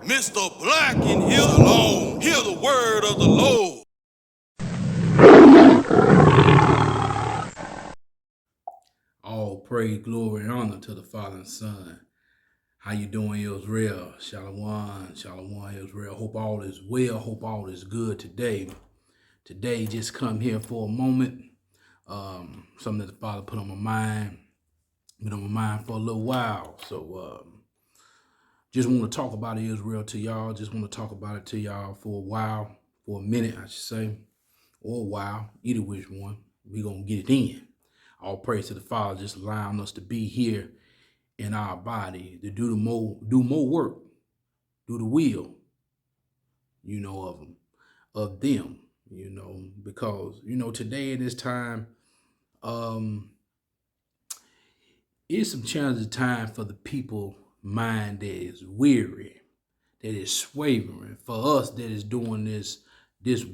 Mr. Black in here. Shalom. Hear the word of the Lord. All praise, glory, and honor to the Father and Son. How you doing, Israel? Shalom, shalom, Israel. Hope all is well. Hope all is good today. Today, just come here for a moment. Something that the Father put on my mind. Been on my mind for a little while. So, just want to talk about Israel to y'all. Just want to talk about it to y'all for a while, for a minute, I should say, or a while. Either which one, we gonna get it in. All praise to the Father, just allowing us to be here in our body to do more work, do the will, of them, because today in this time, it's some challenging time for the people mind that is weary, that is swavering. For us that is doing this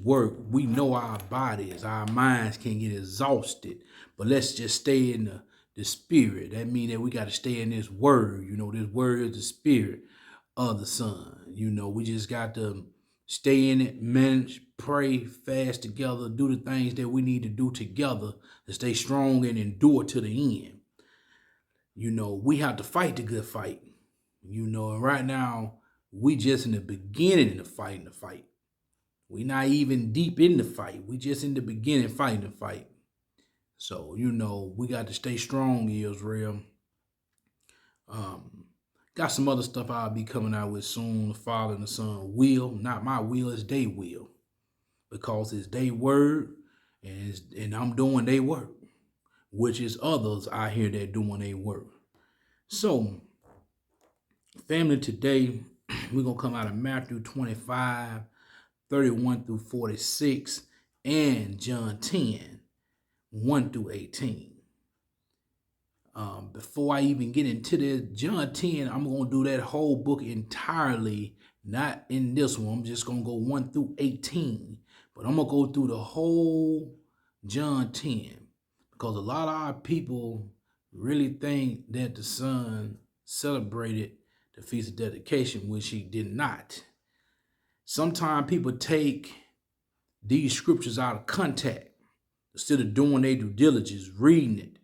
work, we know our bodies, our minds can get exhausted, but let's just stay in the spirit. That means that we got to stay in this word. This word is the spirit of the Son. We just got to stay in it, manage, pray, fast together, do the things that we need to do together to stay strong and endure to the end. We have to fight the good fight. And right now, we just in the beginning of fighting the fight. We not even deep in the fight. We just in the beginning fighting the fight. So, we got to stay strong, Israel. Got some other stuff I'll be coming out with soon. The Father and the Son will. Not my will, it's they will. Because it's their word, and I'm doing their work. Which is others out here that doing their work. So, family, today, we're going to come out of Matthew 25, 31 through 46, and John 10, 1 through 18. Before I even get into this, John 10, I'm going to do that whole book entirely, not in this one. I'm just going to go 1 through 18. But I'm going to go through the whole John 10, because a lot of our people really think that the Son celebrated the Feast of Dedication, which he did not. Sometimes people take these scriptures out of context instead of doing their due diligence, reading it,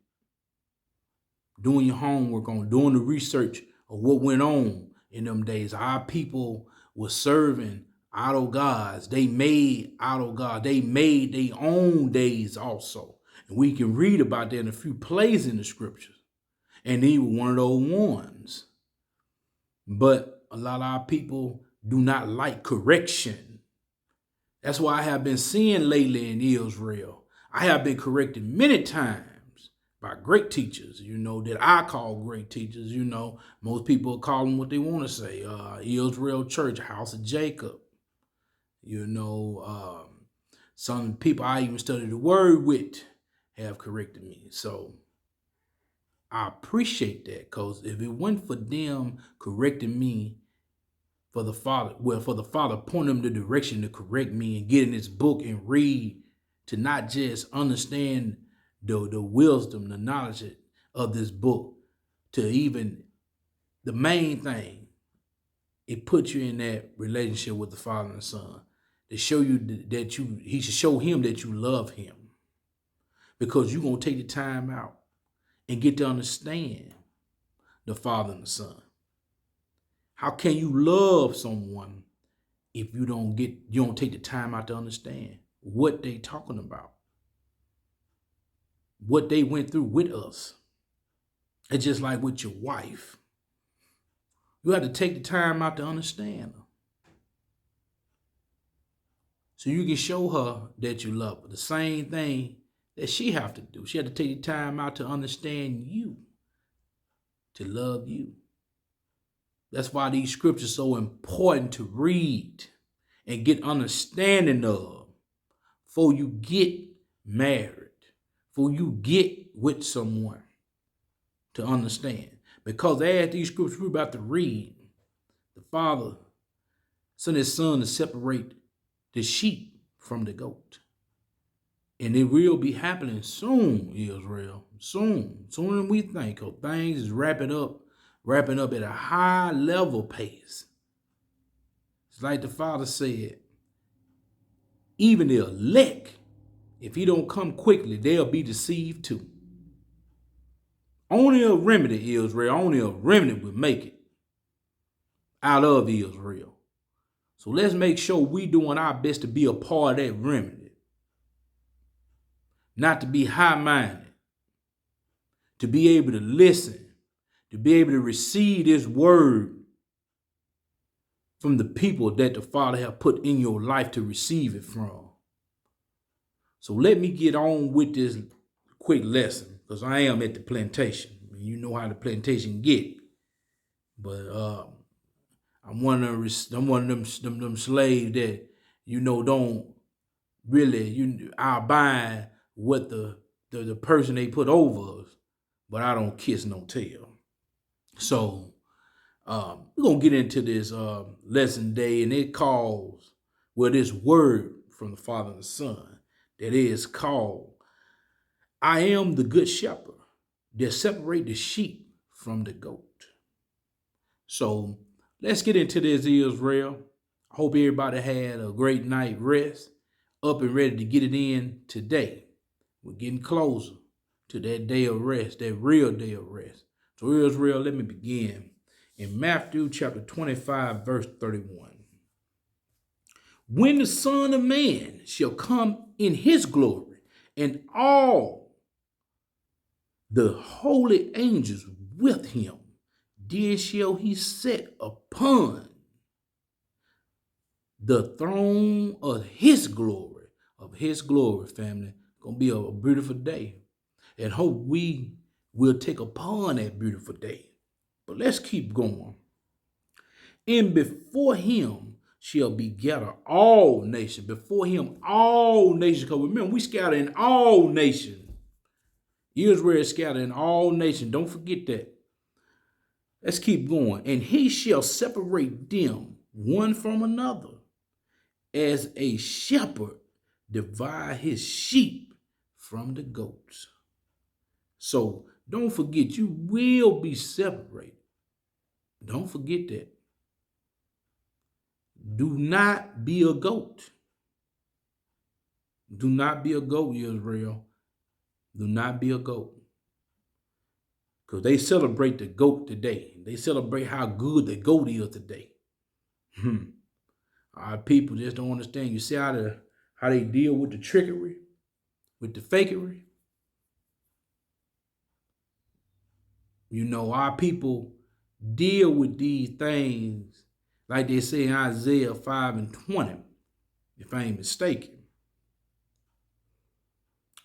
doing your homework on, doing the research of what went on in them days. Our people were serving idol gods. They made idol gods. They made their own days also. And we can read about that in a few places in the scriptures. And he was one of those ones. But a lot of our people do not like correction. That's why I have been seeing lately in Israel, I have been corrected many times by great teachers, that I call great teachers. Most people call them what they want to say. Israel Church, House of Jacob. Some people I even studied the word with have corrected me. So I appreciate that, because if it wasn't for them correcting me, for the Father pointing them the direction to correct me and get in this book and read, to not just understand the wisdom, the knowledge of this book, to even the main thing, it puts you in that relationship with the Father and the Son, to show you that he should show him that you love him, because you're going to take the time out and get to understand the Father and the Son. How can you love someone if you don't take the time out to understand what they talking about, what they went through with us? It's just like with your wife. You have to take the time out to understand her, so you can show her that you love her. The same thing that she have to do. She had to take the time out to understand you, to love you. That's why these scriptures are so important to read and get understanding of before you get married, before you get with someone, to understand. Because as these scriptures we're about to read, the Father sent his Son to separate the sheep from the goat. And it will be happening soon, Israel. Soon. Sooner than we think. Because things is wrapping up at a high level pace. It's like the Father said, even the elect, if he don't come quickly, they'll be deceived too. Only a remnant, Israel, only a remnant will make it out of Israel. So let's make sure we doing our best to be a part of that remnant. Not to be high-minded, to be able to listen, to be able to receive this word from the people that the Father have put in your life to receive it from. So let me get on with this quick lesson, because I am at the plantation. You know how the plantation get. But I'm one of them slaves that, don't really, I'll buy what the person they put over us, but I don't kiss no tail. So we're going to get into this lesson day, and it calls, this word from the Father and the Son, that is called, I am the good shepherd that separate the sheep from the goat. So let's get into this, Israel. I hope everybody had a great night rest, up and ready to get it in today. We're getting closer to that day of rest, that real day of rest. So Israel, let me begin in Matthew chapter 25, verse 31. When the Son of Man shall come in his glory, and all the holy angels with him, then shall he sit upon the throne of his glory, family. Gonna be a beautiful day, and hope we will take upon that beautiful day. But let's keep going. And before him shall be gathered all nations. Before him, all nations. Because remember, we scattered in all nations. Israel is scattered in all nations. Don't forget that. Let's keep going. And he shall separate them one from another, as a shepherd divide his sheep from the goats. So don't forget, you will be separated. Don't forget that. Do not be a goat. Do not be a goat, Israel. Do not be a goat. Because they celebrate the goat today. They celebrate how good the goat is today. Our people just don't understand. You see how they deal with the trickery, with the fakery? Our people deal with these things like they say in Isaiah 5:20, if I ain't mistaken.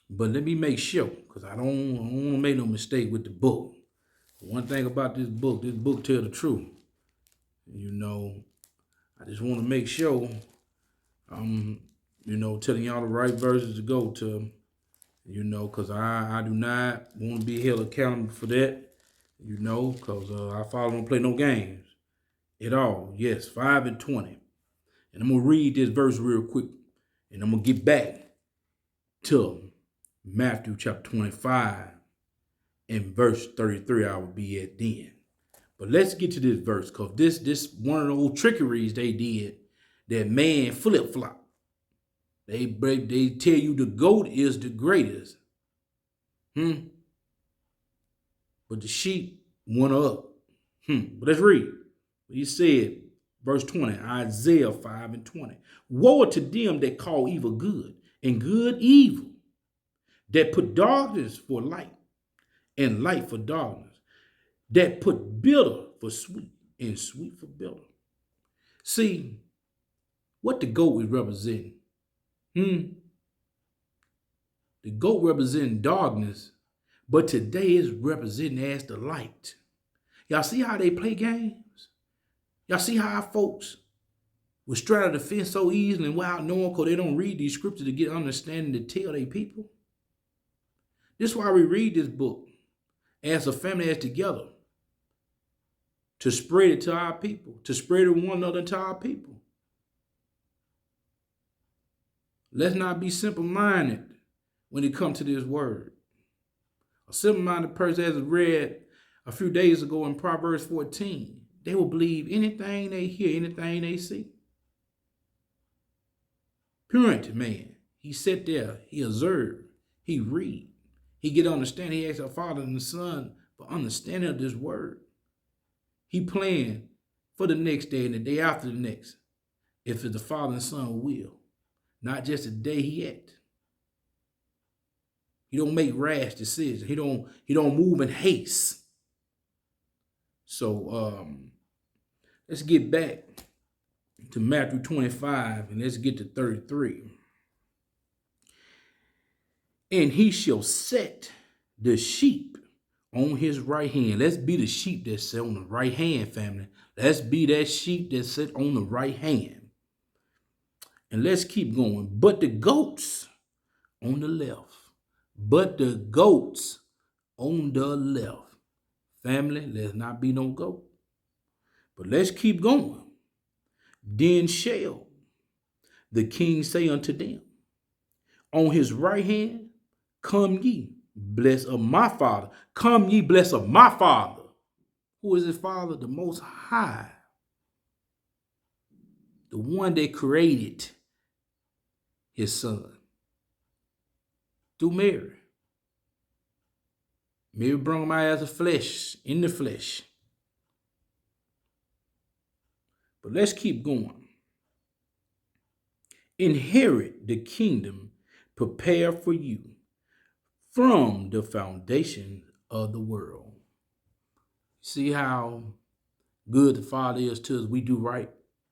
But let me make sure, because I don't want to make no mistake with the book. One thing about this book tell the truth. I just want to make sure I'm, telling y'all the right verses to go to, because I do not want to be held accountable for that, because our Father don't play no games at all. Yes, 5:20. And I'm going to read this verse real quick, and I'm going to get back to Matthew chapter 25 and verse 33 I will be at then. But let's get to this verse, because this one of the old trickeries they did, that man flip-flop. They tell you the goat is the greatest. But the sheep went up. But let's read. He said, verse 20, Isaiah 5:20. Woe to them that call evil good, and good evil, that put darkness for light, and light for darkness, that put bitter for sweet, and sweet for bitter. See, what the goat is representing? The goat representing darkness, but today is representing as the light. Y'all see how they play games? Y'all see how our folks will straddle the fence so easily and without knowing, because they don't read these scriptures to get understanding to tell their people? This is why we read this book as a family, as together, to spread it to our people, to spread it one another to our people. Let's not be simple-minded when it comes to this word. A simple-minded person, as I read a few days ago in Proverbs 14, they will believe anything they hear, anything they see. Purity man. He sat there, he observed, he read, he get understanding. He asked our Father and the Son for understanding of this word. He planned for the next day and the day after the next, if it's the Father and Son will, not just the day he act. He don't make rash decisions. He don't move in haste. So let's get back to Matthew 25 and let's get to 33. And he shall set the sheep on his right hand. Let's be the sheep that's set on the right hand, family. Let's be that sheep that's set on the right hand. And let's keep going. But the goats on the left. But the goats on the left. Family, let's not be no goat. But let's keep going. Then shall the king say unto them, on his right hand, come ye, blessed of my Father. Come ye, blessed of my Father. Who is his Father? The Most High. The one that created his Son. Through Mary. Mary brought him out as a flesh, in the flesh. But let's keep going. Inherit the kingdom prepared for you from the foundation of the world. See how good the Father is to us. We do right,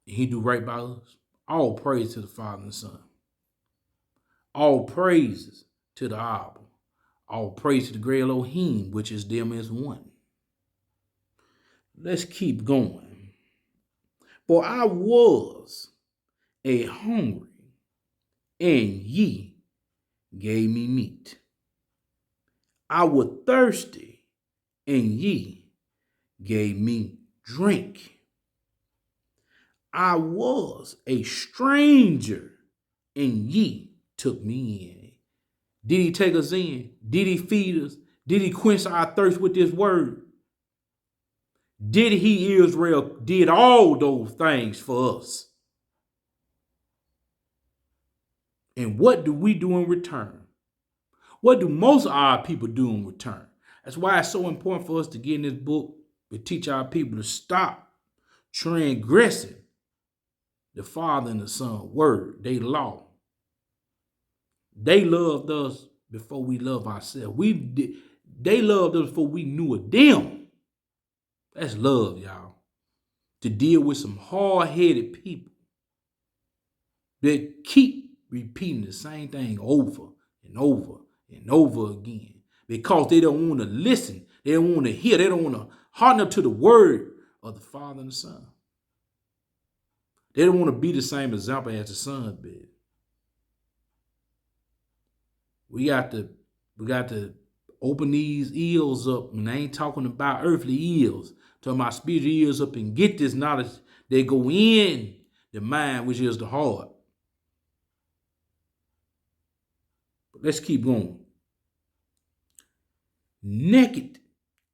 and he do right by us. All praise to the Father and the Son. All praises to the Abba. All praise to the great Elohim, which is them as one. Let's keep going. For I was a hungry, and ye gave me meat. I was thirsty, and ye gave me drink. I was a stranger, and ye took me in. Did he take us in? Did he feed us? Did he quench our thirst with this word? Did he, Israel, did all those things for us? And what do we do in return? What do most of our people do in return? That's why it's so important for us to get in this book to teach our people to stop transgressing the Father and the Son word, they law. They loved us before we loved ourselves. They loved us before we knew of them. That's love, y'all. To deal with some hard-headed people that keep repeating the same thing over and over and over again because they don't want to listen. They don't want to hear. They don't want to harden up to the word of the Father and the Son. They don't want to be the same example as the Son did. We got to open these ears up, and I ain't talking about earthly ears, talking about spiritual ears up and get this knowledge that go in the mind, which is the heart. But let's keep going. Naked,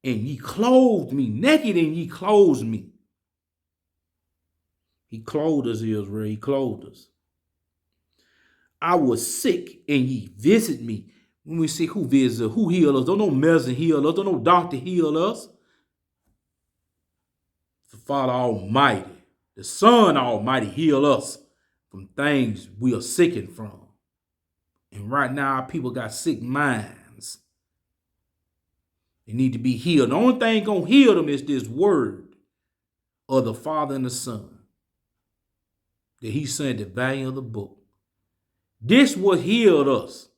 and ye clothed me. Naked, and ye clothed me. He clothed us, Israel. He clothed us. I was sick, and ye visit me. When we see who visits us, who heal us, don't no medicine heal us, don't no doctor heal us. The Father Almighty, the Son Almighty heal us from things we are sickened from. And right now, our people got sick minds. They need to be healed. The only thing gonna heal them is this word of the Father and the Son that he sent at the value of the book. This what healed us.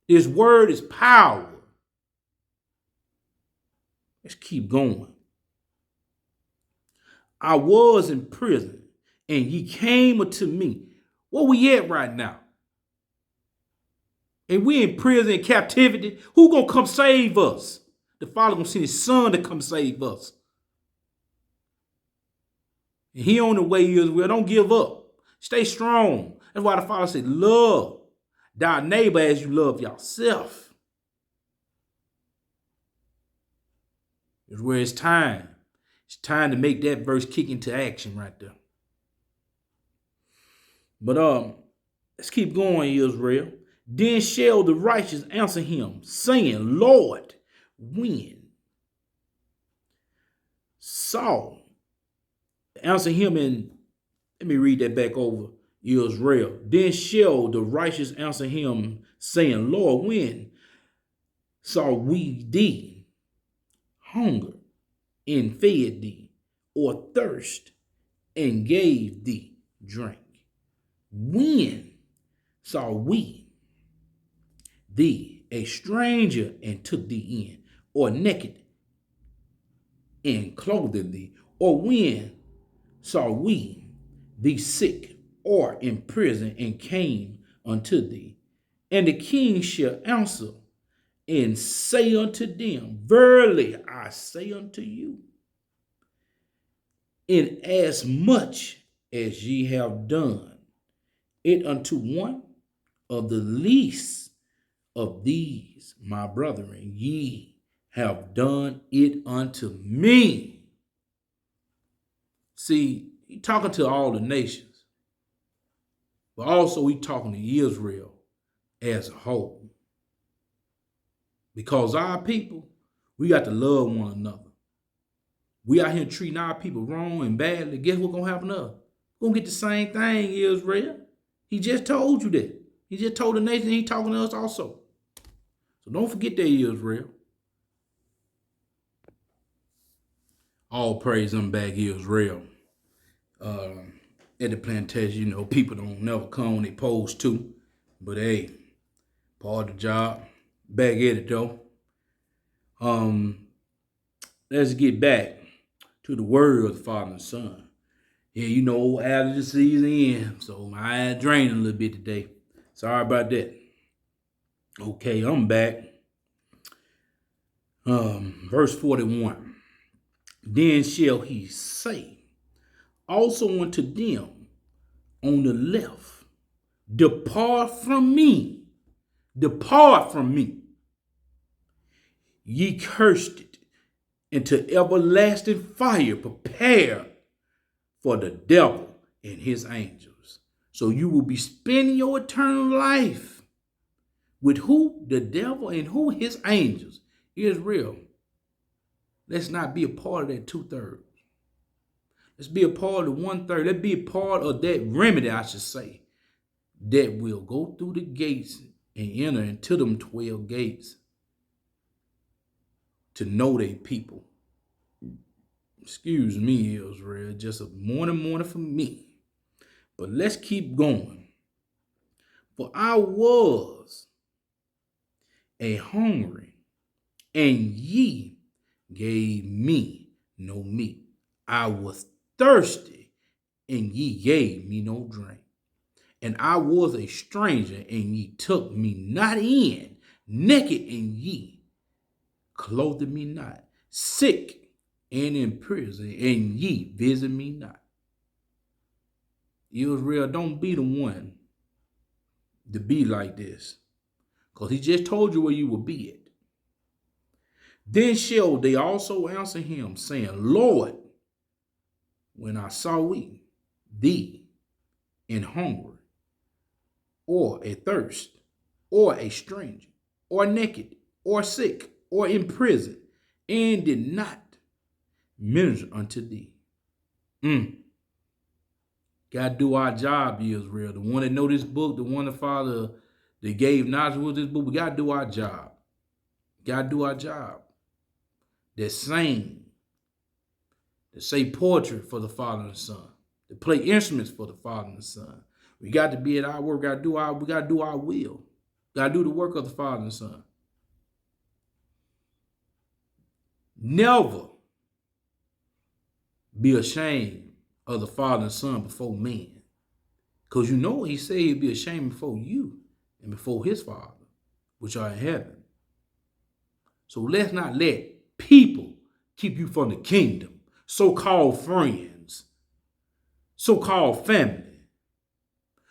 This word is power. Let's keep going. I was in prison, and ye came unto me. Where we at right now? And we in prison, in captivity. Who gonna come save us? The Father gonna send his Son to come save us. And he on the way, Israel. Don't give up. Stay strong. That's why the Father said, love thy neighbor as you love yourself. It's where it's time. It's time to make that verse kick into action right there. But Let's keep going, Israel. Then shall the righteous answer him, saying, Lord, when? Saul answer him in, let me read that back over, Israel. Then shall the righteous answer him, saying, Lord, when saw we thee hunger and fed thee, or thirst and gave thee drink? When saw we thee a stranger and took thee in, or naked and clothed thee? Or when saw we thee sick or in prison and came unto thee? And the king shall answer and say unto them, Verily I say unto you, inasmuch as ye have done it unto one of the least of these my brethren, ye have done it unto me. See, he talking to all the nations, but also he talking to Israel as a whole. Because our people, we got to love one another. We out here treating our people wrong and badly. Guess what's going to happen to us? We're going to get the same thing, Israel. He just told you that. He just told the nation he's talking to us also. So don't forget that, Israel. All praise them back, Israel. At the plantation, people don't never come when they supposed to. But hey, part of the job. Back at it though. Let's get back to the word of the Father and Son. Yeah, after the season ends, so my eye drained a little bit today. Sorry about that. Okay, I'm back. Verse 41. Then shall he say also unto them on the left, Depart from me, ye cursed, into everlasting fire prepared for the devil and his angels. So you will be spending your eternal life with who? The devil and who? His angels. Israel. Let's not be a part of that 2/3. Let's be a part of the 1/3. Let's be a part of that remedy, I should say, that will go through the gates and enter into them 12 gates to know they people. Excuse me, Israel, just a morning for me. But let's keep going. For I was a hungry, and ye gave me no meat. I was thirsty, and ye gave me no drink. And I was a stranger, and ye took me not in. Naked, and ye clothed me not. Sick and in prison, and ye visit me not. Israel, don't be the one to be like this, because he just told you where you will be at. Then shall they also answer him, saying, Lord, when I saw thee in hunger, or a thirst, or a stranger, or naked, or sick, or in prison, and did not minister unto thee. Gotta do our job, Israel. The one that know this book, the one the Father that gave Nazareth this book, we gotta do our job. Gotta do our job. That sing, that say poetry for the Father and the Son, that play instruments for the Father and the Son. We got to be at our work. We gotta do our will. Gotta do the work of the Father and the Son. Never be ashamed of the Father and Son before men. Because he said he'd be ashamed before you and before his Father, which are in heaven. So let's not let people keep you from the kingdom. So-called friends, so-called family,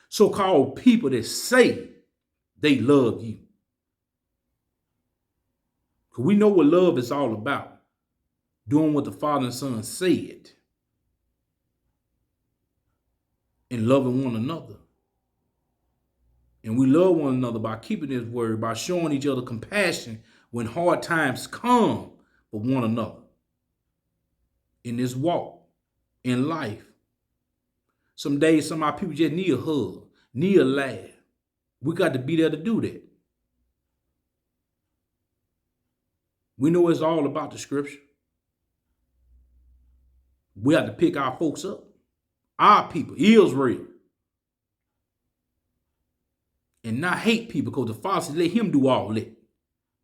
so-called people that say they love you. Because we know what love is all about. Doing what the Father and Son said. And loving one another. And we love one another by keeping this word, by showing each other compassion when hard times come for one another in this walk, in life. Some days, some of our people just need a hug, need a laugh. We got to be there to do that. We know it's all about the scripture. We have to pick our folks up, our people, Israel, and not hate people, because the Father said, let him do all that.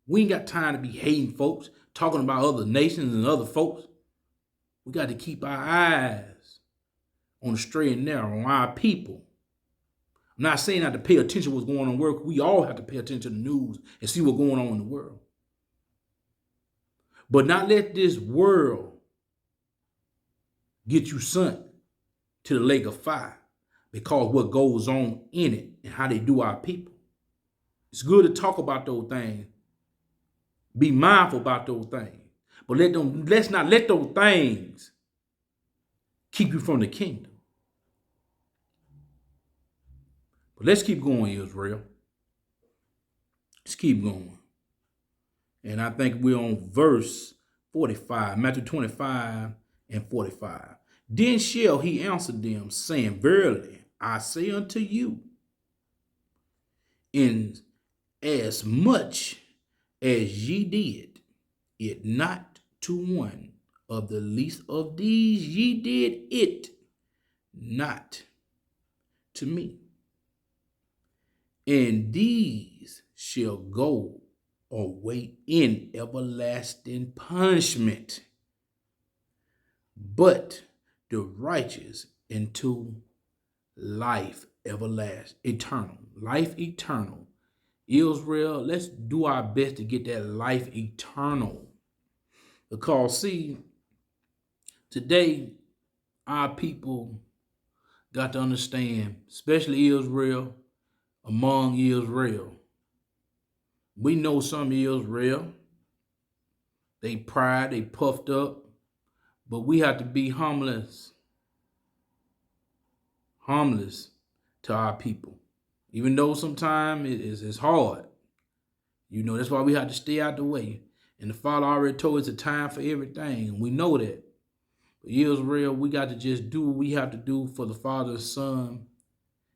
We ain't got time to be hating folks, talking about other nations and other folks. We got to keep our eyes on the straight and narrow, on our people. I'm not saying not to pay attention to what's going on in the world. We all have to pay attention to the news and see what's going on in the world. But not let this world get you sent to the lake of fire because what goes on in it and how they do our people. It's good to talk about those things. Be mindful about those things. But let's not let those things keep you from the kingdom. But let's keep going, Israel. Let's keep going. And I think we're on verse 45, Matthew 25 and 45. Then shall he answer them, saying, verily, I say unto you, in as much as ye did it not to one of the least of these, ye did it not to me. And these shall go away in everlasting punishment, but the righteous into life everlasting, eternal. Life eternal. Israel, let's do our best to get that life eternal. Because, see, today, our people got to understand, especially Israel, among Israel. We know some Israel, they pride, they puffed up, but we have to be harmless to our people. Even though sometimes it's hard. You know, that's why we have to stay out the way. And the Father already told us a time for everything. And we know that. But Israel, we got to just do what we have to do for the Father and Son.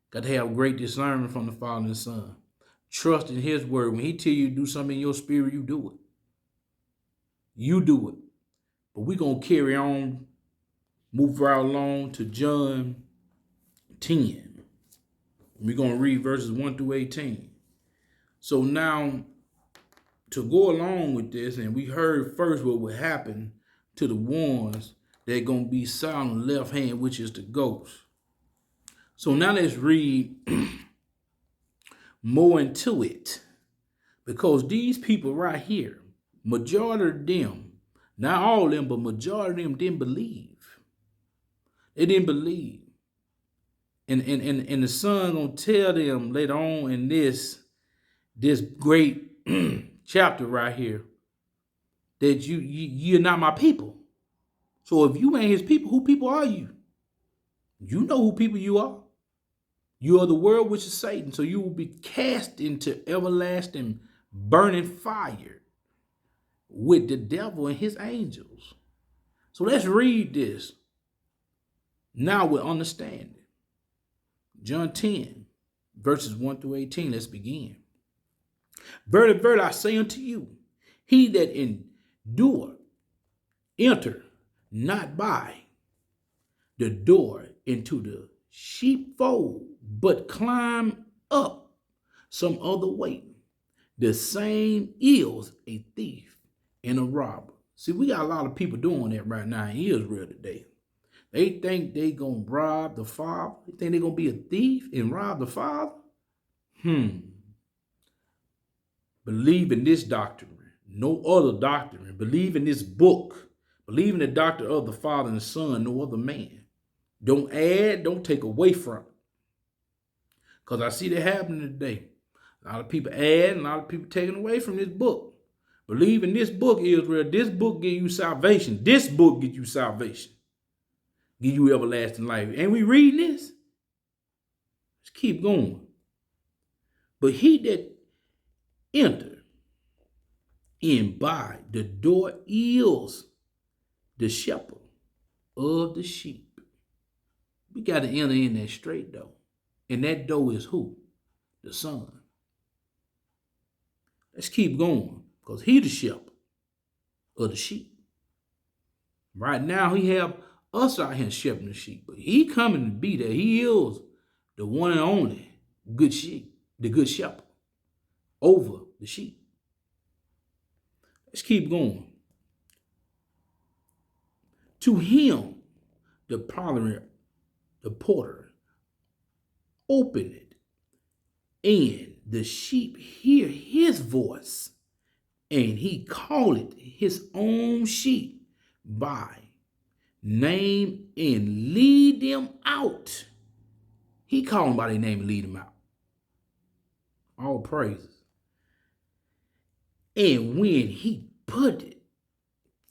Got to have great discernment from the Father and Son. Trust in his word. When he tell you to do something in your spirit, you do it. You do it. But we're going to carry on, move right along to John 10. We're going to read verses 1 through 18. So now, to go along with this, and we heard first what would happen to the ones that are going to be silent on the left hand, which is the ghost. So now let's read more into it. Because these people right here, majority of them, not all of them, but majority of them didn't believe. They didn't believe. And the Son gonna tell them later on in this great chapter right here that you're not my people. So if you ain't his people, who people are you? You know who people you are. You are the world, which is Satan. So you will be cast into everlasting burning fire with the devil and his angels. So let's read this now with understanding. John 10, verses 1 through 18. Let's begin. Verily, verily, I say unto you, he that endure, enter not by the door into the sheepfold, but climb up some other way. The same is a thief and a robber. See, we got a lot of people doing that right now in Israel today. They think they gonna rob the Father. They think they're gonna be a thief and rob the Father. Believe in this doctrine, no other doctrine. Believe in this book. Believe in the doctrine of the Father and the Son, no other man. Don't add, don't take away from it. Because I see that happening today. A lot of people add, and a lot of people taking away from this book. Believe in this book, Israel. This book gives you salvation. This book gives you salvation. Give you everlasting life. Ain't we reading this? Let's keep going. But he that enter in by the door is the shepherd of the sheep. We got to enter in that straight door. And that door is who? The Son. Let's keep going, because he the shepherd of the sheep. Right now, he have us out here shepherding the sheep, but he coming to be there. He is the one and only good sheep, the good shepherd over the sheep. Let's keep going. To him, the porter, open it, and the sheep hear his voice, and he calleth his own sheep by name and lead them out. He called them by their name and lead them out. All praises. And when he put it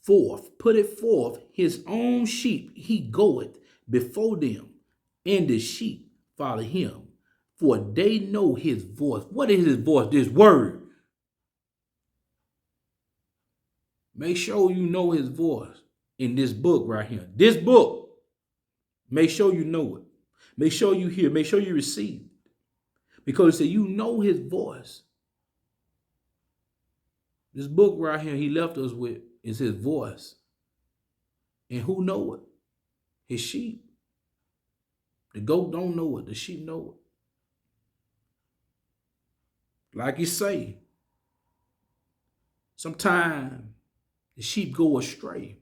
forth, his own sheep, he goeth before them, and the sheep follow him, for they know his voice. What is his voice? This word. Make sure you know his voice in this book right here. This book. Make sure you know it. Make sure you hear. Make sure you receive it. Because it said you know his voice. This book right here he left us with is his voice. And who know it? His sheep. The goat don't know it. The sheep know it. Like you say, sometimes the sheep go astray.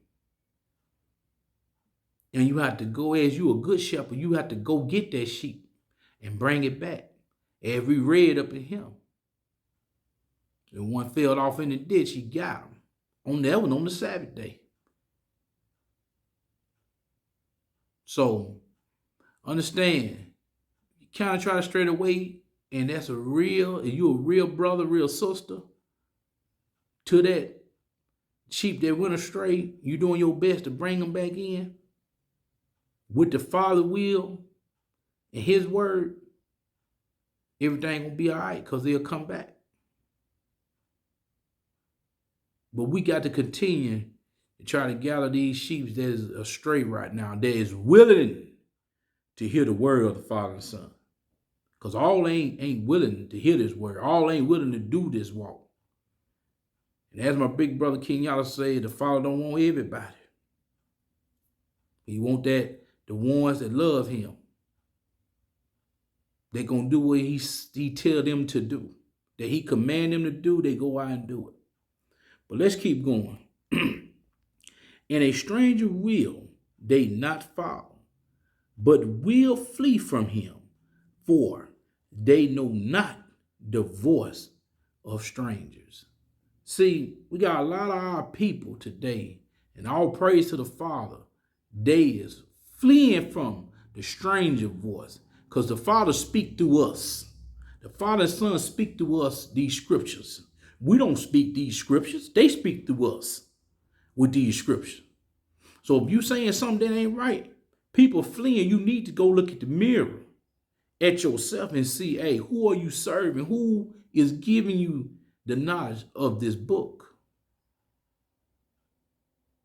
And you have to go, as you a good shepherd, you have to go get that sheep and bring it back. As we read up in him. And one fell off in the ditch, he got him. That one on the Sabbath day. So, understand, you kind of try to stray away, and that's if you a real brother, real sister, to that sheep that went astray, you doing your best to bring them back in with the Father's will and his word, everything will be all right, because they'll come back. But we got to continue to try to gather these sheep that is astray right now, that is willing to hear the word of the Father and Son. Because all ain't willing to hear this word. All ain't willing to do this walk. And as my big brother King Yala said, the Father don't want everybody. He want the ones that love him. They're going to do what he tell them to do. That he command them to do, they go out and do it. But let's keep going. And a stranger will they not follow, but will flee from him, for they know not the voice of strangers. See, we got a lot of our people today, and all praise to the Father, they is fleeing from the stranger voice, because the Father speak through us. The Father and Son speak to us these scriptures. We don't speak these scriptures. They speak through us with these scriptures. So if you saying something that ain't right, people fleeing, you need to go look at the mirror at yourself and see, hey, who are you serving? Who is giving you the knowledge of this book?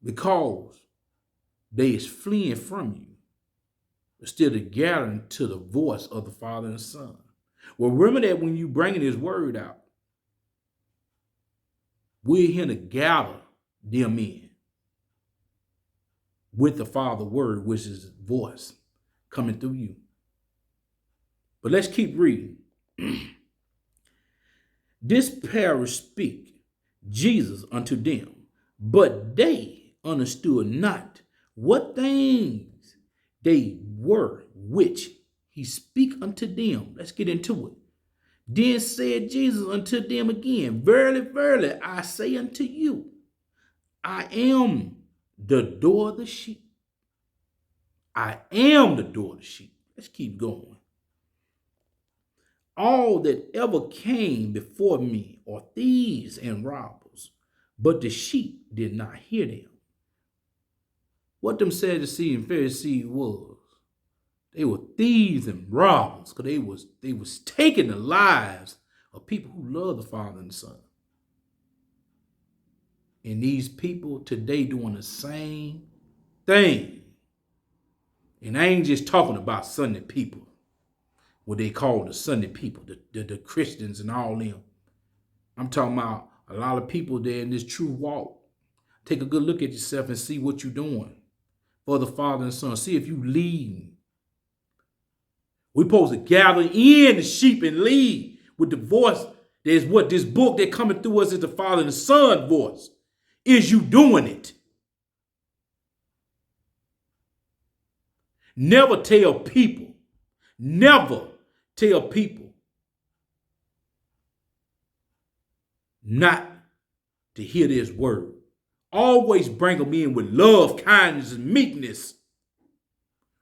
Because they is fleeing from you instead of gathering to the voice of the Father and Son. Well, remember that when you bringing his word out, we're here to gather them in with the Father's word, which is his voice coming through you. But let's keep reading. This parable speak Jesus unto them, but they understood not what things they were which he speak unto them. Let's get into it. Then said Jesus unto them again, verily, verily, I say unto you, I am the door of the sheep. I am the door of the sheep. Let's keep going. All that ever came before me are thieves and robbers, but the sheep did not hear them. What them Sadducees and Pharisees was, they were thieves and robbers, because they was taking the lives of people who love the Father and the Son. And these people today doing the same thing. And I ain't just talking about Sunday people, what they call the Sunday people, the Christians and all them. I'm talking about a lot of people there in this true walk. Take a good look at yourself and see what you're doing for the Father and Son. See if you lead. We're supposed to gather in the sheep and lead with the voice. There's what this book that coming through us is the Father and the Son voice. Is you doing it? Never tell people not to hear this word. Always bring them in with love, kindness, and meekness.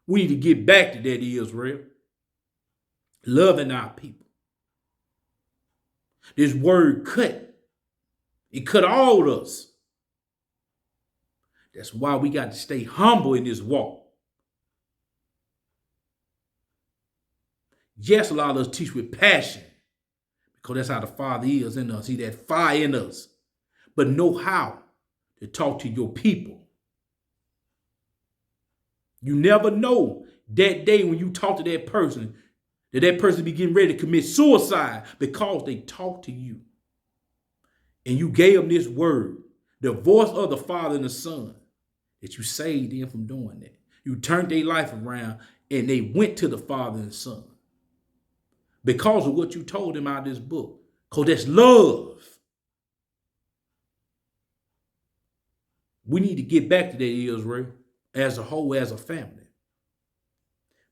We need to get back to that, Israel. Loving our people. This word cut. It cut all of us. That's why we got to stay humble in this walk. Yes, a lot of us teach with passion because that's how the Father is in us. He that fire in us. But know how to talk to your people. You never know that day when you talk to that person be getting ready to commit suicide because they talked to you. And you gave them this word, the voice of the Father and the Son, that you saved them from doing that. You turned their life around and they went to the Father and the Son because of what you told them out of this book. Because that's love. We need to get back to that, Israel, as a whole, as a family.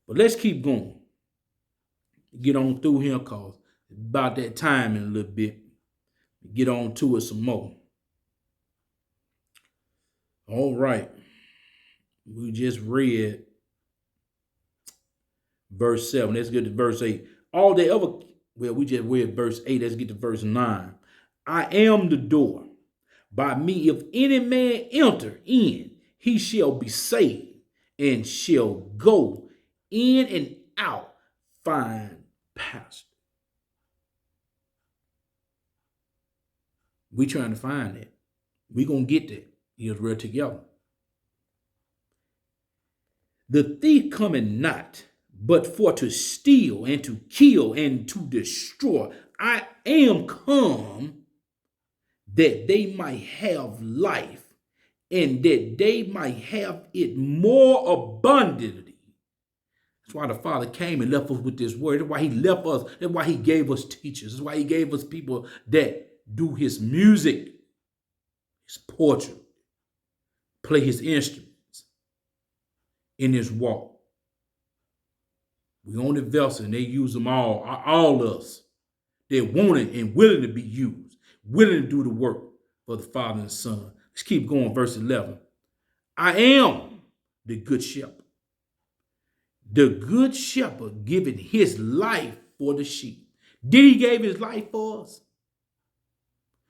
But let's keep going. Get on through here because it's about that time in a little bit. Get on to it some more. All right. We just read verse 7. Let's get to verse 8. We just read verse 8. Let's get to verse 9. I am the door. By me, if any man enter in, he shall be saved and shall go in and out, find pasture. We trying to find that. We gonna get that. Israel together. The thief cometh not, but for to steal and to kill and to destroy. I am come that they might have life and that they might have it more abundantly. That's why the Father came and left us with this word. That's why he left us. That's why he gave us teachers. That's why he gave us people that do his music, his poetry, play his instruments in his walk. We own the vessel and they use them all of us. They're wanted and willing to be used, willing to do the work for the Father and Son. Let's keep going, verse 11. I am the good shepherd. The good shepherd giving his life for the sheep. Did he give his life for us?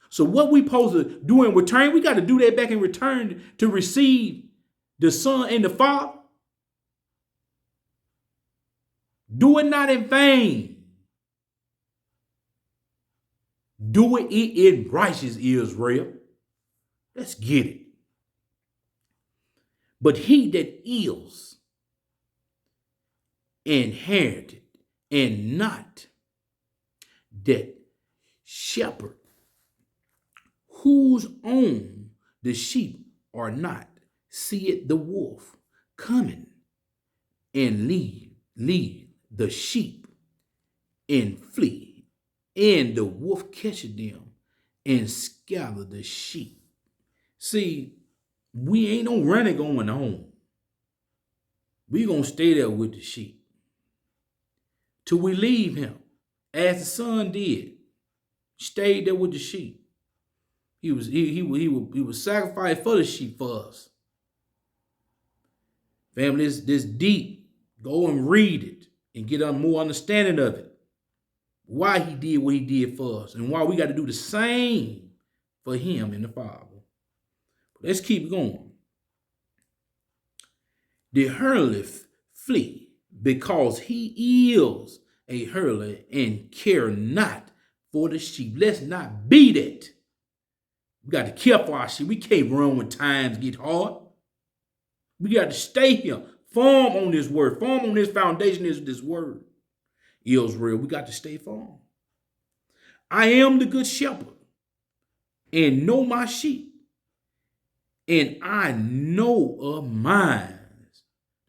So what we supposed to do in return, we got to do that back in return to receive the Son and the Father. Do it not in vain. Do it in righteous Israel. Let's get it. But he that is inherited and not that shepherd whose own the sheep are not, seeth the wolf coming and lead the sheep and flee, and the wolf catcheth them and scatter the sheep. See, we ain't no running going on. We gonna stay there with the sheep till we leave him, as the Son did. Stayed there with the sheep. He was sacrificed for the sheep for us. Family, this deep. Go and read it and get a more understanding of it. Why he did what he did for us and why we got to do the same for him and the Father. Let's keep going. The hurler flee because he is a hurler and care not for the sheep. Let's not be that. We got to care for our sheep. We can't run when times get hard. We got to stay here. Firm on this word. Firm on this foundation is this word. Israel, we got to stay firm. I am the good shepherd and know my sheep, and I know of mine.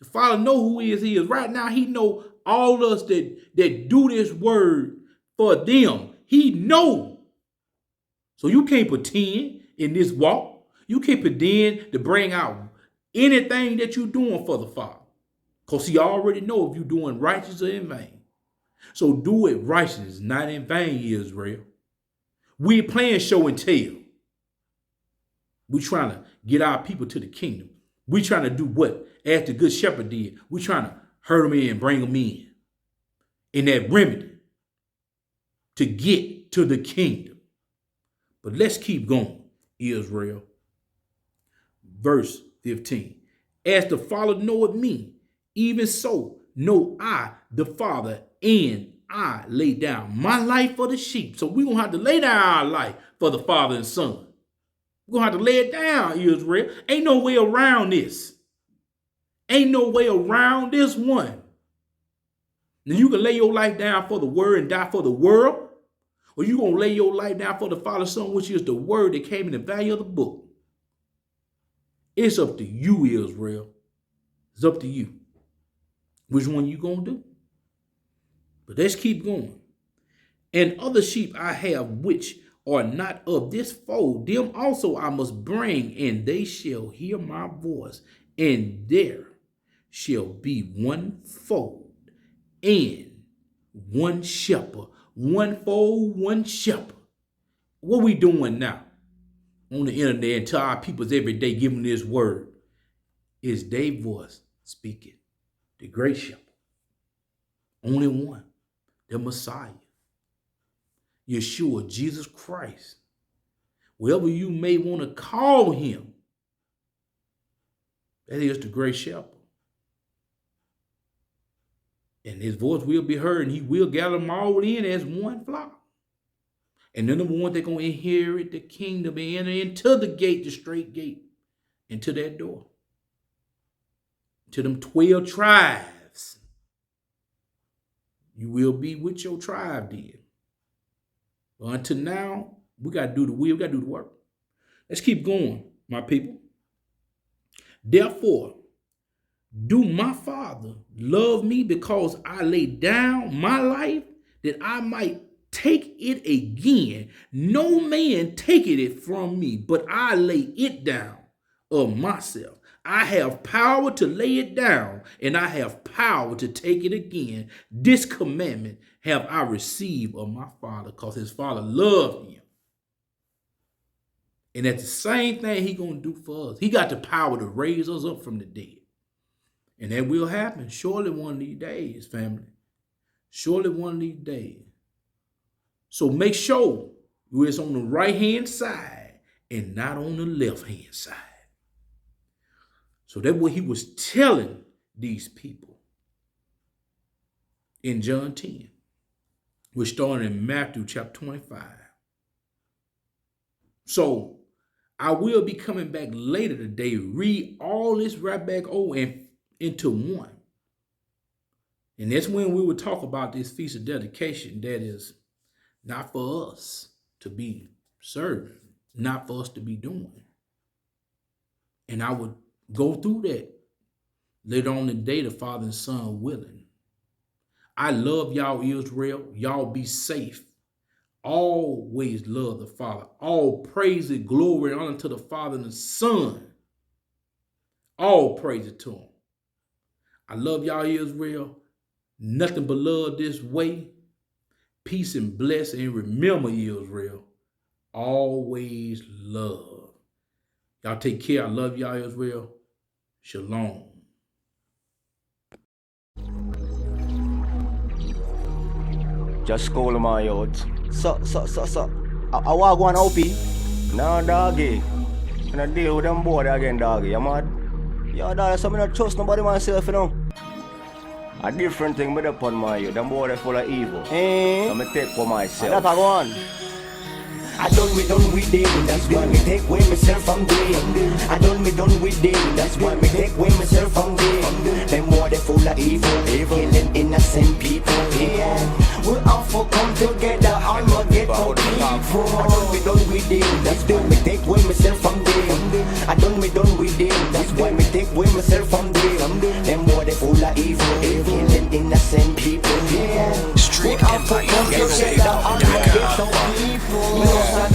The Father know who he is. Right now, he know all us that do this word for them. He know. So you can't pretend in this walk. You can't pretend to bring out anything that you're doing for the Father. Because he already know if you're doing righteous or in vain. So do it righteous, not in vain, Israel. We ain't playing show and tell. We trying to get our people to the kingdom. We trying to do what? As the good shepherd did. We trying to herd them in and bring them in that remedy to get to the kingdom. But let's keep going, Israel. Verse 15. As the Father knoweth me, even so know I the Father, and I lay down my life for the sheep. So we're going to have to lay down our life for the Father and Son. We're going to have to lay it down, Israel. Ain't no way around this. Ain't no way around this one. Now you can lay your life down for the word and die for the world, or you going to lay your life down for the Father, Son, which is the word that came in the value of the book. It's up to you, Israel. It's up to you. Which one you going to do? But let's keep going. And other sheep I have which are not of this fold, them also I must bring, and they shall hear my voice, and there shall be one fold and one shepherd. One fold, one shepherd. What we doing now on the internet and to our peoples every day giving this word is their voice speaking. The great shepherd. Only one. The Messiah. Yeshua, Jesus Christ. Whatever you may want to call him, that is the great shepherd. And his voice will be heard, and he will gather them all in as one flock. And then the one they're going to inherit the kingdom and enter into the gate, the straight gate, into that door. To them 12 tribes. You will be with your tribe then. But until now, we got to do the will, we got to do the work. Let's keep going, my people. Therefore, do my Father love me because I lay down my life that I might take it again? No man taketh it from me, but I lay it down of myself. I have power to lay it down, and I have power to take it again. This commandment have I received of my Father, because his Father loved him. And that's the same thing he going to do for us. He got the power to raise us up from the dead. And that will happen surely one of these days, family. Surely one of these days. So make sure it's on the right-hand side and not on the left-hand side. So that's what he was telling these people in John 10. We're starting in Matthew chapter 25. So I will be coming back later today, read all this right back over and into one. And that's when we will talk about this feast of dedication that is not for us to be serving, not for us to be doing. And I would go through that later on the day, the Father and Son willing. I love y'all, Israel. Y'all be safe. Always love the Father. All praise and glory and honor to the Father and the Son. All praise it to him. I love y'all, Israel. Nothing but love this way. Peace and blessing. And remember, Israel, always love. Y'all take care. I love y'all, Israel. Shalom. Just call my out. So. I walk one OP. Nah, doggy. And I deal with them boy again, doggy. You mad? Yo, dog, so I don't trust nobody myself, you know. A different thing with upon my youth. Them boy they full of evil. Eh? I'm gonna take for myself. That's a go on. I done with them, that's why me take away myself from them. I done with them, that's why me take away myself from them. Them more they full of evil, killing innocent people. Yeah, we all for come together, I'm a ghetto people. I done with them, that's why me take away myself from them. I done with them, that's why me take away myself from them. Them more they full of evil, killing innocent people. Yeah, we all for come together, I'm a ghetto people.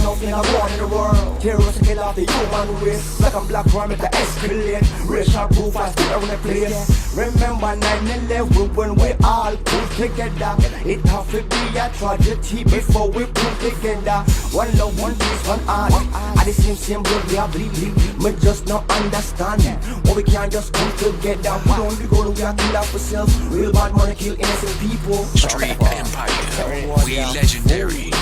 Nothing I want in the world. Terrorists kill off the human race. Like a black crime, it escalate. Racial proof, I still around the place. Remember 9/11 when we all put together. It have to be a tragedy before we put together. One love, one peace, one heart. At the same blood we are bleeding. Me just not understand why we can't just come together. We don't be going, we are kill ourselves. Real bad money kill innocent people. Street Empire, we legendary.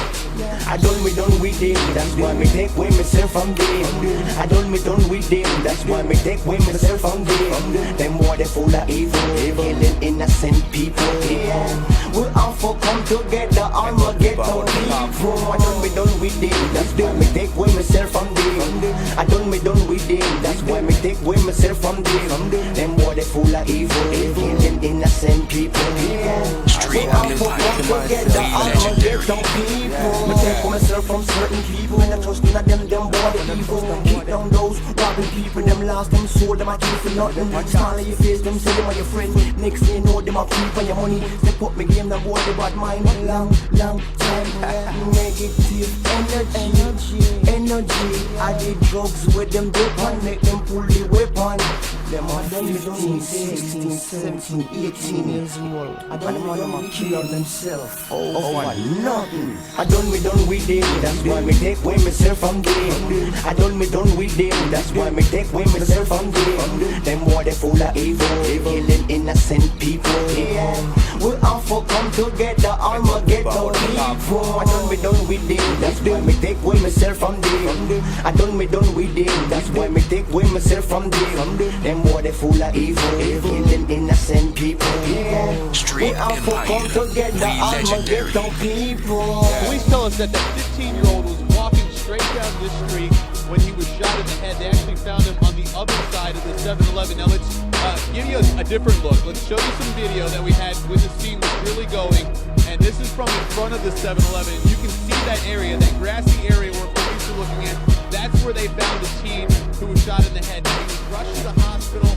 I done with them, that's why me take away myself from them. I done with them, that's why me take away myself from them. Them more they full of evil, killing innocent people. Yeah, we all for come together, I'm a ghetto people. I done with them, that's why me take away myself from them. I done with them, that's why me take away myself from them. Them more they full of evil, killing innocent people. Yeah, Street we all for come together, I'm a ghetto people. Me take for myself from certain people, and I trust none of them boy the evil. Keep down those robbing people, them lost them soul, them I kill for nothing. Smile on your face, them say them are your friend. Next thing you know, them a creep on your money. Step up me game, them boy the bad mind. Long time, negative energy. I did drugs with them dope and make them pull the weapon. Them are 15, 16, 17, 18 years old. I don't want them to kill themselves. Oh, nothing. I done with them, that's why me take away myself from them. I done with them, that's why me take away myself from them. Them more they full of evil, killing innocent people. Yeah, we all for come together, I'm a ghetto people. I done with them, that's why me take away myself from them. I done with them, that's why me take away myself from them. Them more they full of evil, killing innocent people. Yeah, Street we all for come Empire, together, we I'm a legendary. ghetto people. Police tell us that 15-year-old was walking straight down this street when he was shot in the head. They actually found him on the other side of the 7-Eleven. Now let's give you a different look. Let's show you some video that we had when the scene was really going. And this is from in front of the 7-Eleven. You can see that area, that grassy area where police are looking at. That's where they found the teen who was shot in the head. Now, he was rushed to the hospital.